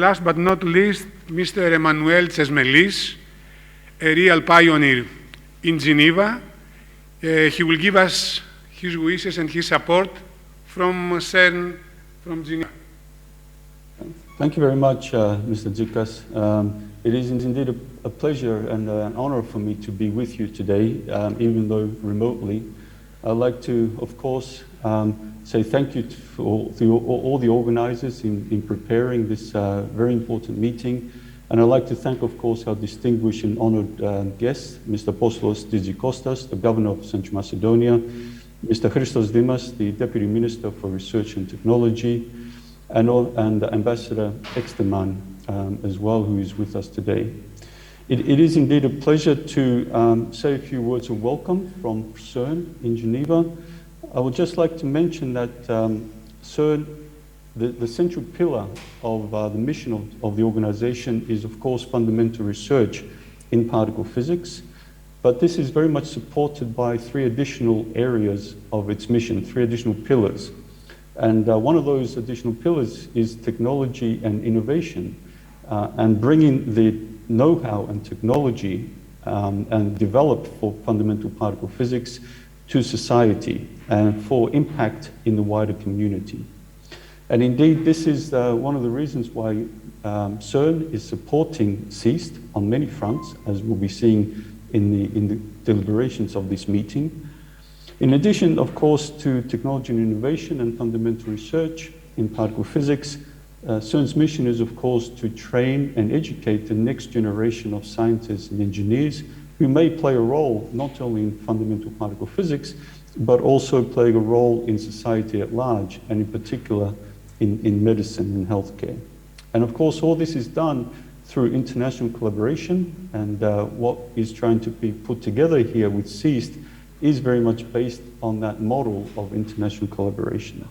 Last but not least, Mr. Emmanuel Tsesmelis, a real pioneer in Geneva. He will give us his wishes and his support from CERN, from Geneva. Thank you very much, Mr. Dzikas. It is indeed a pleasure and an honor for me to be with you today, even though remotely. I'd like to, of course, say thank you to all the organizers in preparing this very important meeting. And I'd like to thank, of course, our distinguished and honored guests, Mr. Apostolos Tzitzikostas, the Governor of Central Macedonia, Mr. Christos Dimas, the Deputy Minister for Research and Technology, and Ambassador Exterman as well, who is with us today. It is indeed a pleasure to say a few words of welcome from CERN in Geneva. I would just like to mention that CERN, the central pillar of the mission of the organization is, of course, fundamental research in particle physics. But this is very much supported by three additional areas of its mission, three additional pillars. And one of those additional pillars is technology and innovation, and bringing the know-how and technology and developed for fundamental particle physics to society and for impact in the wider community. And indeed, this is one of the reasons why CERN is supporting CEAST on many fronts, as we'll be seeing in the deliberations of this meeting. In addition, of course, to technology and innovation and fundamental research in particle physics, CERN's mission is, of course, to train and educate the next generation of scientists and engineers who may play a role not only in fundamental particle physics, but also playing a role in society at large, and in particular in medicine and healthcare. And of course, all this is done through international collaboration, and what is trying to be put together here with CEAST is very much based on that model of international collaboration.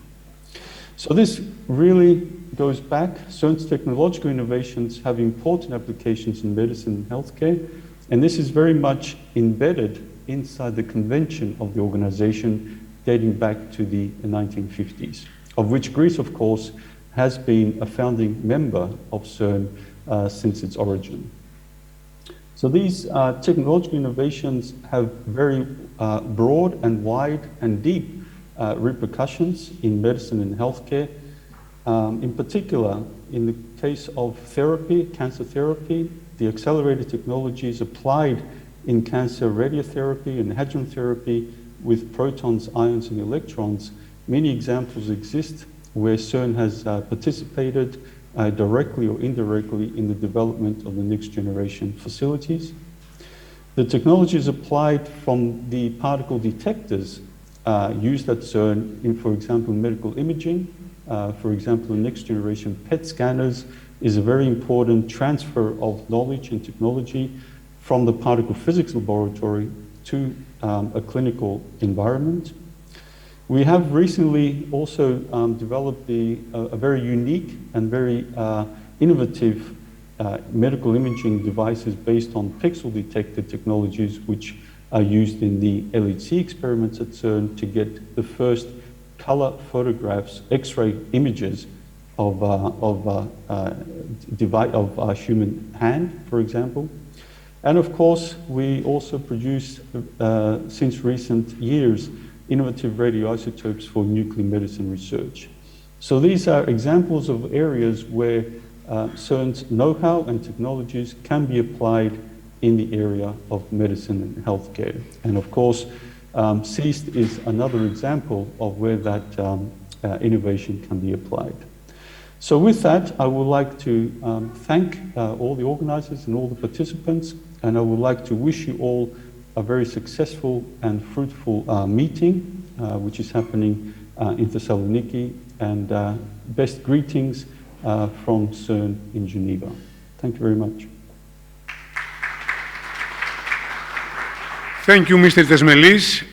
So this really goes back. CERN's technological innovations have important applications in medicine and healthcare, and this is very much embedded inside the convention of the organization dating back to the 1950s, of which Greece, of course, has been a founding member of CERN since its origin. So these technological innovations have very broad and wide and deep repercussions in medicine and healthcare. In particular, in the case of therapy, cancer therapy, the accelerated technologies applied in cancer radiotherapy and hadron therapy with protons, ions, and electrons. Many examples exist where CERN has participated directly or indirectly in the development of the next generation facilities. The technologies applied from the particle detectors used at CERN in, for example, medical imaging, for example, the next generation PET scanners is a very important transfer of knowledge and technology from the particle physics laboratory to a clinical environment. We have recently also developed a very unique and very innovative medical imaging devices based on pixel detector technologies, which are used in the LHC experiments at CERN to get the first color photographs, X-ray images of human hand, for example. And of course, we also produce, since recent years, innovative radioisotopes for nuclear medicine research. So these are examples of areas where CERN's know-how and technologies can be applied in the area of medicine and healthcare. And of course, CEAST is another example of where that innovation can be applied. So with that, I would like to thank all the organizers and all the participants, and I would like to wish you all a very successful and fruitful meeting, which is happening in Thessaloniki, and best greetings from CERN in Geneva. Thank you very much. Thank you, Mr. Tsesmelis.